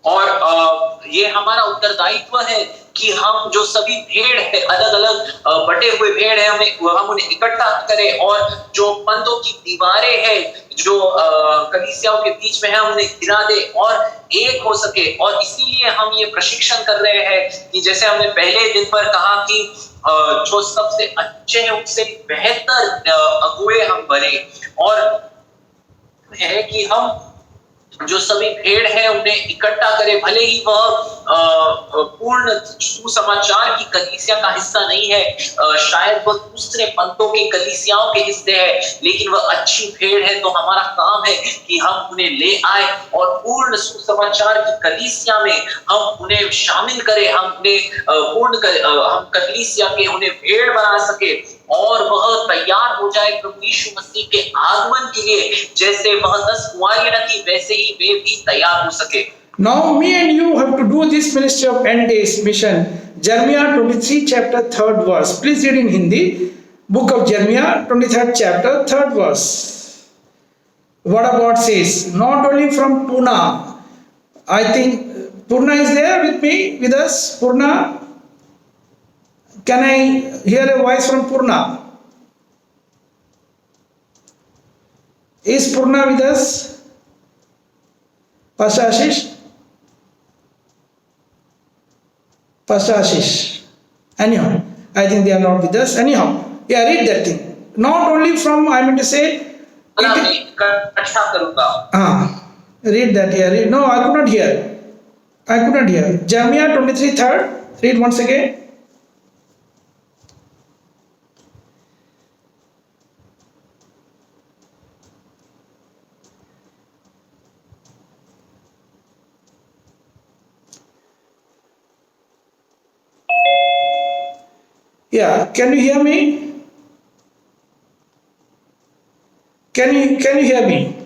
Speaker 2: और ये हमारा उत्तरदायित्व है कि हम जो सभी भेड़ है, अलग अलग बटे हुए भेड़ है, हम उन्हें इकट्ठा करें, और जो पंथों की दीवारें हैं जो कलीसियाओं के बीच में है, उन्हें गिरा दे और एक हो सके। और इसीलिए हम ये प्रशिक्षण कर रहे हैं कि जैसे हमने पहले दिन पर कहा कि जो सबसे अच्छे हैं उनसे बेहतर अगुए हम बने, और है कि हम जो सभी भेड़ है उन्हें इकट्ठा करें। भले ही वह पूर्ण सुसमाचार की कलीसिया का हिस्सा नहीं है, शायद वह दूसरे पंथों की कलीसियाओं के हिस्से है, लेकिन वह अच्छी भेड़ है। तो हमारा काम है कि हम उन्हें ले आए और पूर्ण सुसमाचार की कलीसिया में हम उन्हें शामिल करें, हम उन्हें हम कलीसिया के उन्हें भेड़ बना सके, और वह तैयार हो जाए प्रभु यीशु मसीह के आगमन के लिए। जैसे वह 10 कुंवारियां थी, वैसे ही वे भी तैयार हो सके।
Speaker 1: Now me and you have to do this ministry of end days mission. Jeremiah 23 chapter 3rd verse. Please read in Hindi. Book of Jeremiah 23rd chapter 3rd verse. What about says? Not only from Pune. I think Purna is there with us. Purna. Can I hear a voice from Purna? Is Purna with us? Pastor Ashish? Pastor Ashish. Anyhow, I think they are not with us. Anyhow, yeah, read that thing. Not only from, I mean to say, read that here. Read. No, I could not hear. Jeremiah 23 3rd. Read once again. Yeah, can you hear me? Can you hear me?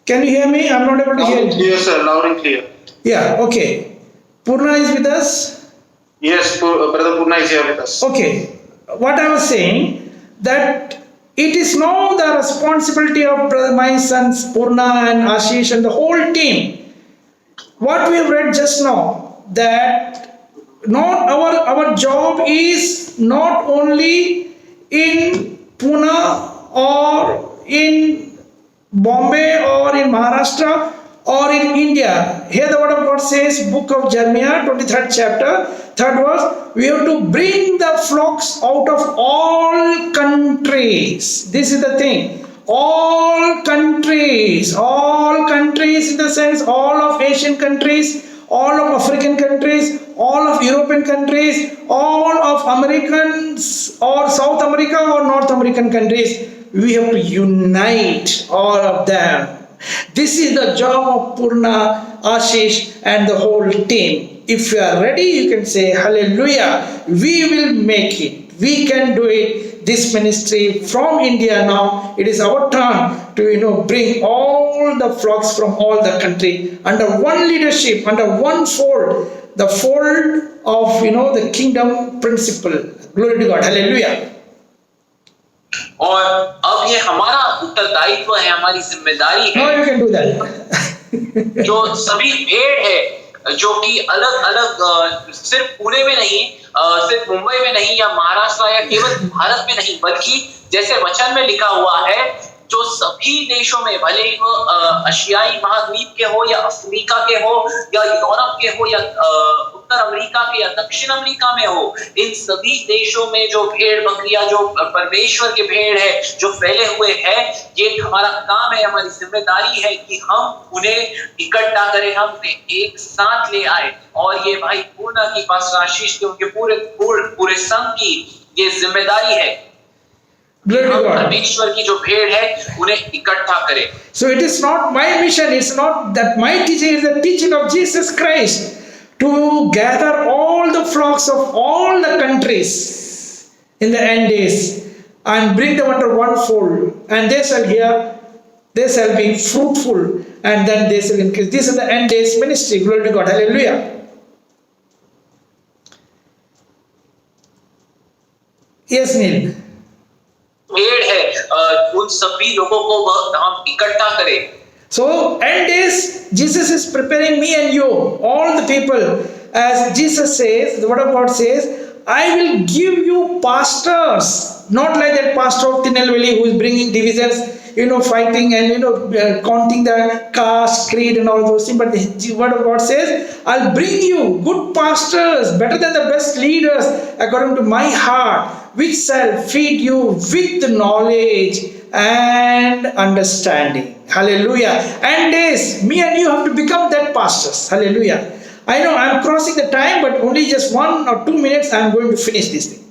Speaker 1: Can you hear me? I'm not able to hear you.
Speaker 3: Yes, sir, loud and clear.
Speaker 1: Yeah, okay. Purna is with us.
Speaker 3: Yes, Brother Purna is here with us.
Speaker 1: Okay, what I was saying, that it is now the responsibility of my sons Purna and Ashish and the whole team. What we have read just now, that not our job is not only in Pune or in Bombay or in Maharashtra or in India. Here the word of God says, book of Jeremiah 23rd chapter 3rd verse, we have to bring the flocks out of all countries. This is the thing, all countries in the sense all of Asian countries, all of African countries, all of European countries, all of Americans or South America or North American countries. We have to unite all of them. This is the job of Purna, Ashish and the whole team. If you are ready, you can say hallelujah. We will make it. We can do it. This ministry from India now, it is our turn to bring all the flocks from all the country under one leadership, under one fold, the fold of the kingdom principle. Glory to God. Hallelujah.
Speaker 2: और अब ये हमारा उत्तरदायित्व है, हमारी जिम्मेदारी
Speaker 1: Now
Speaker 2: है,
Speaker 1: you can do that.
Speaker 2: जो सभी भेड़ है जो कि अलग अलग सिर्फ पुणे में नहीं, सिर्फ मुंबई में नहीं या महाराष्ट्र या केवल भारत में नहीं, बल्कि जैसे वचन में लिखा हुआ है, जो सभी देशों में, भले ही वो एशियाई महाद्वीप के हो या अफ्रीका के हो या यूरोप के हो या उत्तर अमेरिका के या दक्षिण अमेरिका में हो, इन सभी देशों में जो भेड़ बकरियां, जो परमेश्वर के भेड़ है, जो फैले हुए हैं, ये हमारा काम है, हमारी जिम्मेदारी है कि हम उन्हें इकट्ठा करें, हम उन्हें एक साथ ले आए। और ये भाई पूर्णा की, पास्टर आशीष की, उनके पूरे संघ की ये जिम्मेदारी है, हम परमेश्वर की जो भेड़ है उन्हें इकट्ठा करें।
Speaker 1: So it is not my mission, it's not that my teaching, is the teaching of Jesus Christ to gather all the flocks of all the countries in the end days and bring them under one fold, and they shall hear, they shall be fruitful, and then they shall increase. This is the end days ministry. Glory to God. Hallelujah. Yes, Neil.
Speaker 2: भेड़ है, उन सभी लोगों को हम इकट्ठा करें।
Speaker 1: So end days, Jesus is preparing me and you, all the people, as Jesus says, the word of God says, I will give you pastors, not like that pastor of Tinelveli who is bringing divisions, fighting and counting the caste, creed and all those things. But the word of God says, I'll bring you good pastors, better than the best leaders, according to my heart, which shall feed you with knowledge and understanding. Hallelujah. And days, me and you have to become that pastors. Hallelujah. I know I'm crossing the time, but only just 1 or 2 minutes I'm going to finish this thing.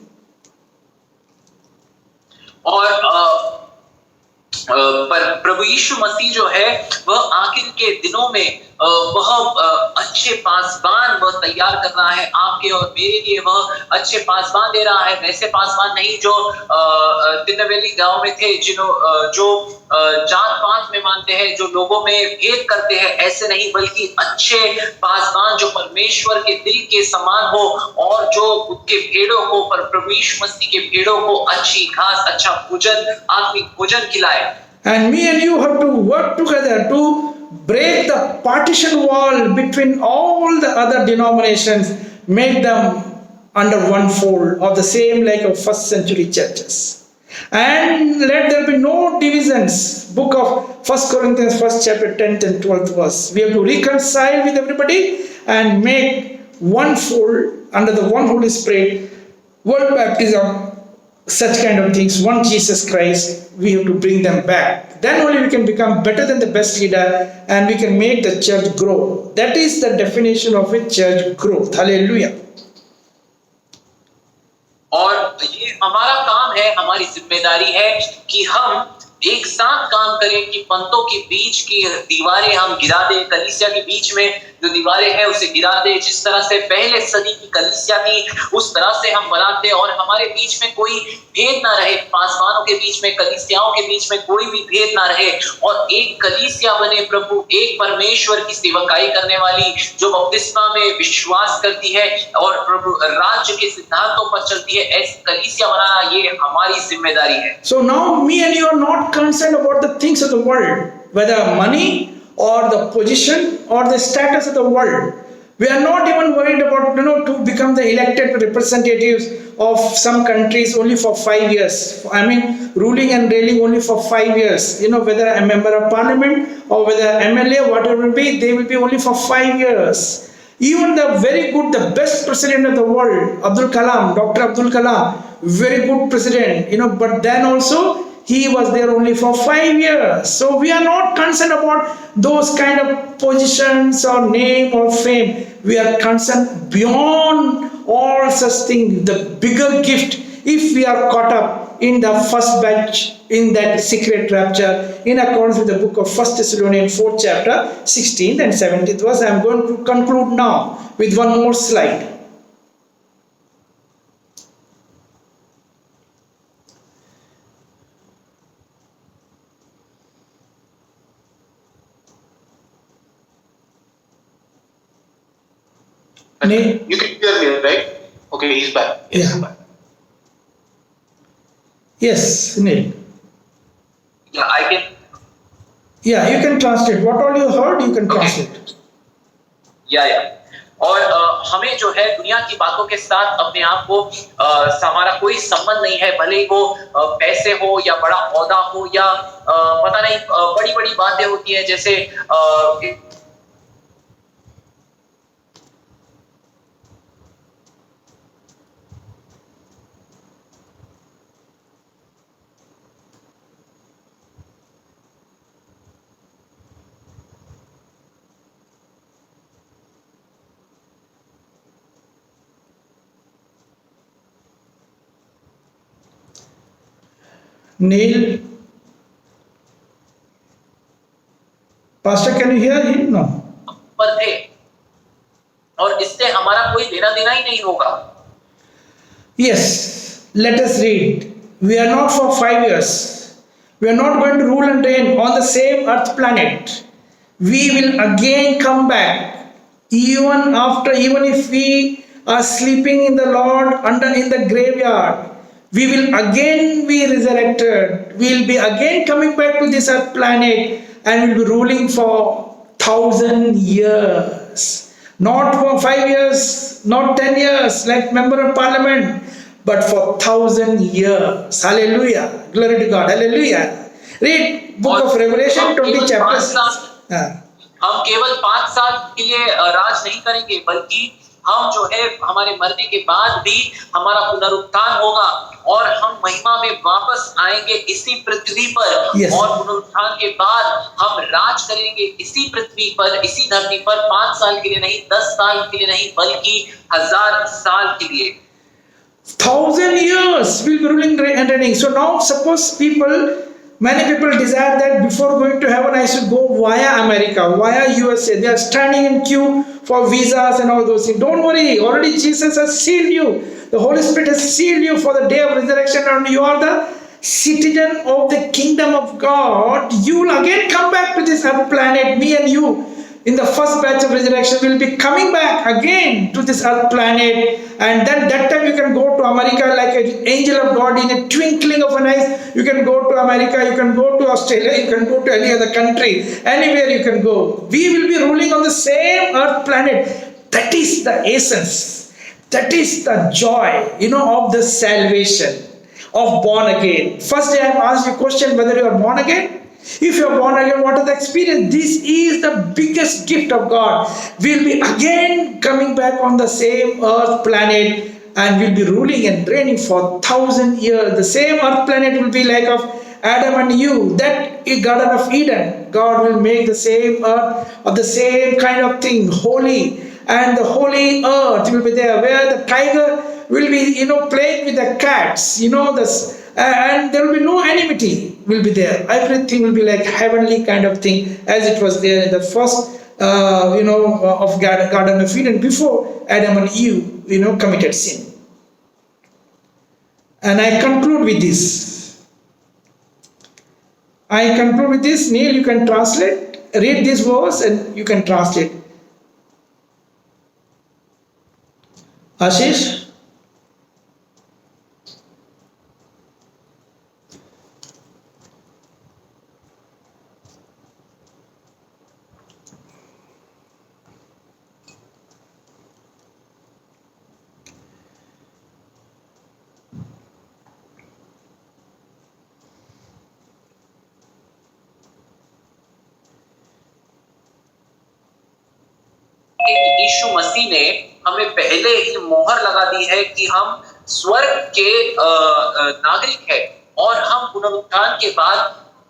Speaker 2: और पर प्रभु यीशु मसीह जो है वह आखिर के दिनों में वह अच्छे पासबान वह तैयार कर रहा है, आपके और मेरे लिए वह अच्छे पासबान दे रहा है। वैसे पासबान नहीं जो तिनवेली गांव में थे, जो जात पात में मानते हैं, जो लोगों में भेद करते हैं, ऐसे नहीं, बल्कि अच्छे पासबान जो परमेश्वर के दिल के समान हो और जो उसके भेड़ों को, पर प्रभु यीशु मसीह के भेड़ों को अच्छी घास, अच्छा भोजन, आत्मिक भोजन खिलाए।
Speaker 1: And me and you have to work together to break the partition wall between all the other denominations, make them under one fold of the same like of first century churches. And let there be no divisions. Book of 1 Corinthians 1st chapter 10th and 12th verse. We have to reconcile with everybody and make one fold under the one Holy Spirit, word baptism, such kind of things, one Jesus Christ. We have to bring them back. Then only we can become better than the best leader and we can make the church grow. That is the definition of a church growth. Hallelujah.
Speaker 2: और ये हमारा काम है, हमारी जिम्मेदारी है कि हम एक साथ काम करें कि पंतों के बीच की दीवारें हम गिरा दें, कलीसिया के बीच में जो दीवारें हैं उसे गिरा दे। जिस तरह से पहले सदी की कलीसिया थी उस तरह से हम बनाते और हमारे बीच में कोई भेद ना रहे, पासवानों के बीच में, कलीसियाओं के बीच में कोई भी भेद ना रहे और एक कलीसिया बने प्रभु, एक परमेश्वर की सेवकाई करने वाली जो बपतिस्मा में विश्वास करती है और प्रभु राज्य के सिद्धांतों पर चलती है, ऐसी कलीसिया बनाना ये हमारी जिम्मेदारी है।
Speaker 1: So now me and you are not concerned about the things of the world, whether money or the position or the status of the world. We are not even worried about, to become the elected representatives of some countries only for 5 years. I mean, ruling and reigning only for 5 years. Whether a member of parliament or whether MLA, whatever it will be, they will be only for 5 years. Even the very good, the best president of the world, Abdul Kalam, Dr. Abdul Kalam, very good president, but then also he was there only for 5 years. So we are not concerned about those kind of positions or name or fame. We are concerned beyond all such things, the bigger gift, if we are caught up in the first batch, in that secret rapture, in accordance with the book of 1 Thessalonians 4th chapter, 16th and 17th verse. I am going to conclude now with one more slide.
Speaker 3: You can hear me, right? Okay, he's back. He's
Speaker 1: Yeah.
Speaker 3: back.
Speaker 1: Yes, Neil.
Speaker 2: Yeah, I can.
Speaker 1: Yeah, you can translate. What all you heard, you can
Speaker 2: Okay.
Speaker 1: translate.
Speaker 2: या और हमें जो है दुनिया की बातों के साथ अपने आप को हमारा कोई संबंध नहीं है, भले ही वो पैसे हो या बड़ा औहदा हो या पता नहीं बड़ी बड़ी बातें होती है जैसे
Speaker 1: Neil, Pastor, can you hear him? No.
Speaker 2: पर थे और इससे हमारा कोई लेना देना ही नहीं होगा।
Speaker 1: Yes, let us read. We are not for 5 years. We are not going to rule and reign on the same earth planet. We will again come back, even if we are sleeping in the Lord in the graveyard. We will again be resurrected. We will be again coming back to this earth planet and will be ruling for 1,000 years. Not for 5 years, not 10 years like member of parliament, but for 1,000 years. Hallelujah. Glory to God. Hallelujah. Read book of Revelation 20 chapters.
Speaker 2: हम केवल 5 साल के लिए राज नहीं करेंगे, बल्कि हम जो है हमारे मरने के बाद भी हमारा पुनरुत्थान होगा और हम महिमा में वापस आएंगे इसी पृथ्वी पर।
Speaker 1: Yes.
Speaker 2: और पुनरुत्थान के बाद हम राज करेंगे इसी पृथ्वी पर, इसी धरती पर 5 साल के लिए नहीं, 10 साल के लिए नहीं, बल्कि 1000 साल के लिए।
Speaker 1: 1,000 years will be ruling and reigning. So now suppose many people desire that before going to heaven I should go via America, via USA. They are standing in queue for visas and all those things. Don't worry, already Jesus has sealed you. The Holy Spirit has sealed you for the day of resurrection and you are the citizen of the kingdom of God. You will again come back to this earth planet, me and you. In the first batch of resurrection, we will be coming back again to this earth planet, and then that time you can go to America like an angel of God in a twinkling of an eye. You can go to America, you can go to Australia, you can go to any other country, anywhere you can go. We will be ruling on the same earth planet. That is the essence. That is the joy, of the salvation of born again. First day I have asked you a question whether you are born again. If you are born again, what is the experience? This is the biggest gift of God. We will be again coming back on the same earth planet and will be ruling and reigning for 1,000 years. The same earth planet will be like of Adam and Eve. That is Garden of Eden. God will make the same earth of the same kind of thing, holy. And the holy earth will be there where the tiger will be, playing with the cats, and there will be no enmity will be there. Everything will be like heavenly kind of thing as it was there in the first of Garden of Eden before Adam and Eve, committed sin. And I conclude with this. Neil, you can translate. Read this verse and you can translate. Ashish?
Speaker 2: यीशु मसीह ने हमें पहले ही मोहर लगा दी है कि हम स्वर्ग के नागरिक हैं और हम पुनरुत्थान के बाद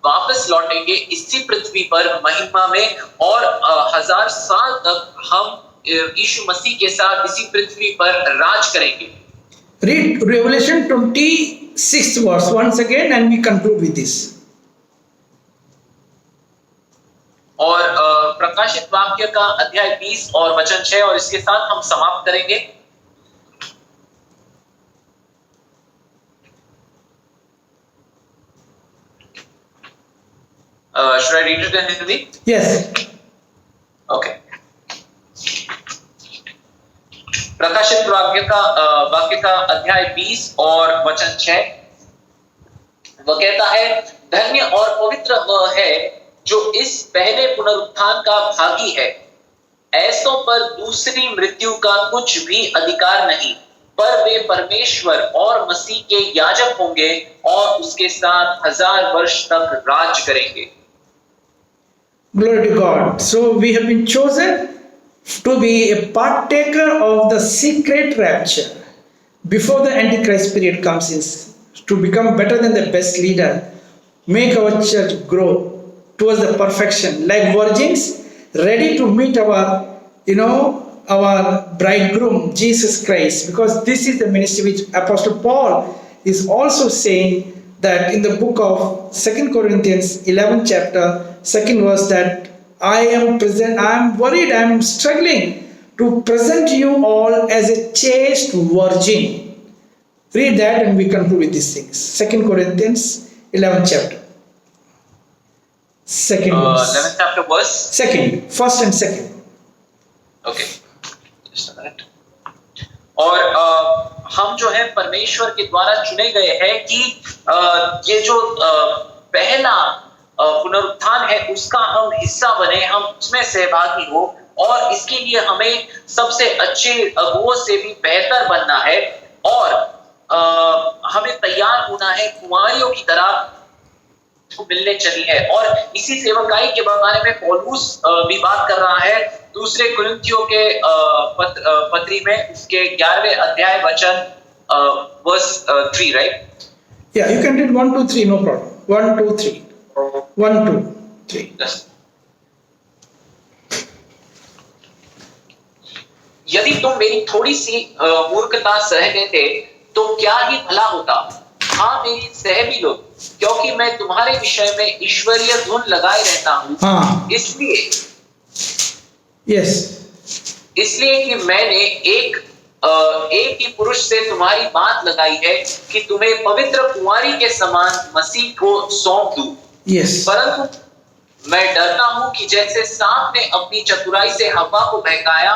Speaker 2: वापस लौटेंगे इसी पृथ्वी पर महिमा में और 1000 साल तक हम यीशु मसीह के साथ इसी पृथ्वी पर राज करेंगे.
Speaker 1: Read Revelation 26th verse once again and we conclude with this.
Speaker 2: और प्रकाशित वाक्य का अध्याय 20 और वचन 6 और इसके साथ हम समाप्त करेंगे. Should I read it in Hindi?
Speaker 1: Yes.
Speaker 2: Okay. प्रकाशित वाक्य का अध्याय 20 और वचन 6 वह कहता है, धन्य और पवित्र वह है जो इस पहले पुनरुत्थान का भागी है. ऐसों पर दूसरी मृत्यु का कुछ भी अधिकार नहीं, पर वे परमेश्वर और मसीह के याजक होंगे और उसके साथ 1000 वर्ष तक राज करेंगे.
Speaker 1: Glory to God. So we have been chosen to be a partaker of the secret rapture before the Antichrist period comes in, to become better than the best leader, make our church grow towards the perfection, like virgins ready to meet our bridegroom, Jesus Christ. Because this is the ministry which Apostle Paul is also saying that in the book of 2 Corinthians 11th chapter, 2nd verse, that I am worried, I am struggling to present you all as a chaste virgin. Read that and we conclude with these things. 2 Corinthians 11th chapter. Second verse.
Speaker 2: 11th chapter verse.
Speaker 1: Second, first and second.
Speaker 2: Okay. Just a minute. और हम जो है परमेश्वर के द्वारा चुने गए हैं कि ये जो पहला पुनरुत्थान है उसका हम हिस्सा बने, हम उसमें सहभागी हो और इसके लिए हमें सबसे अच्छे अगुओं से भी बेहतर बनना है और हमें तैयार होना है कुंवारियों की तरह मिलने चली है. और इसी सेवकाई के बारे में पौलुस भी बात कर रहा है दूसरे कुरिन्थियों के पत्री में उसके 11वें अध्याय वचन verse 3, right?
Speaker 1: Yeah, you can read 1, 2, 3, no problem. 1, 2, 3. 1, 2, 3.
Speaker 2: Yes. यदि तुम मेरी थोड़ी सी मूर्खता सह लेते तो क्या ही भला होता. हाँ, मेरी सह भी लो, क्योंकि मैं तुम्हारे विषय में ईश्वरीय धुन लगाए रहता हूँ.
Speaker 1: हाँ.
Speaker 2: इसलिए कि मैंने एक ही पुरुष से तुम्हारी बात लगाई है कि तुम्हें पवित्र कुंवारी के समान मसीह को सौंप दूं. परंतु मैं डरता हूं कि जैसे सांप ने अपनी चतुराई से हवा को बहकाया,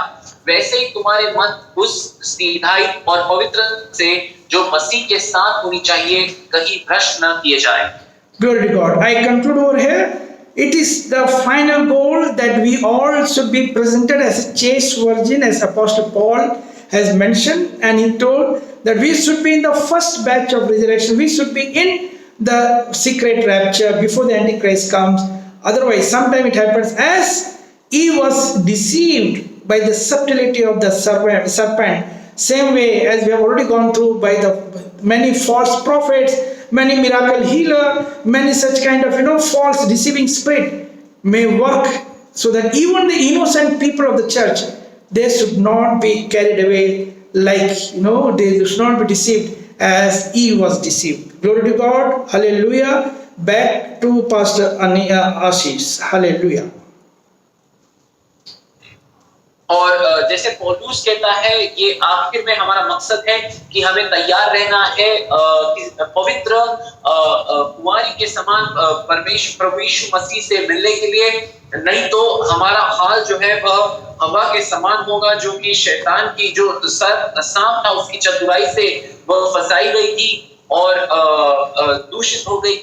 Speaker 2: वैसे ही तुम्हारे मन उस सीधाई और पवित्र से जो मसीह के साथ होनी चाहिए कहीं भ्रष्ट न किए जाए.
Speaker 1: Glory to God. I conclude over here. It is the final goal that we all should be presented as a chaste virgin, as Apostle Paul has mentioned, and he told that we should be in the first batch of resurrection. We should be in the secret rapture before the Antichrist comes. Otherwise, sometime it happens as Eve was deceived by the subtlety of the serpent. Same way as we have already gone through by the many false prophets, many miracle healer, many such kind of false deceiving spirit may work, so that even the innocent people of the church, they should not be carried away like they should not be deceived as Eve was deceived. Glory to God. Hallelujah. Back to Pastor Ashish. Hallelujah.
Speaker 2: और जैसे पौलुस कहता है, ये आखिर में हमारा मकसद है कि हमें तैयार रहना है पवित्र कुंवारी के समान परमेश्वर प्रभु यीशु मसीह से मिलने के लिए। नहीं तो हमारा हाल जो है वह हवा के समान होगा, जो कि शैतान की जो सांप था उसकी चतुराई से वह फंसाई गई थी और दूषित हो गई थी।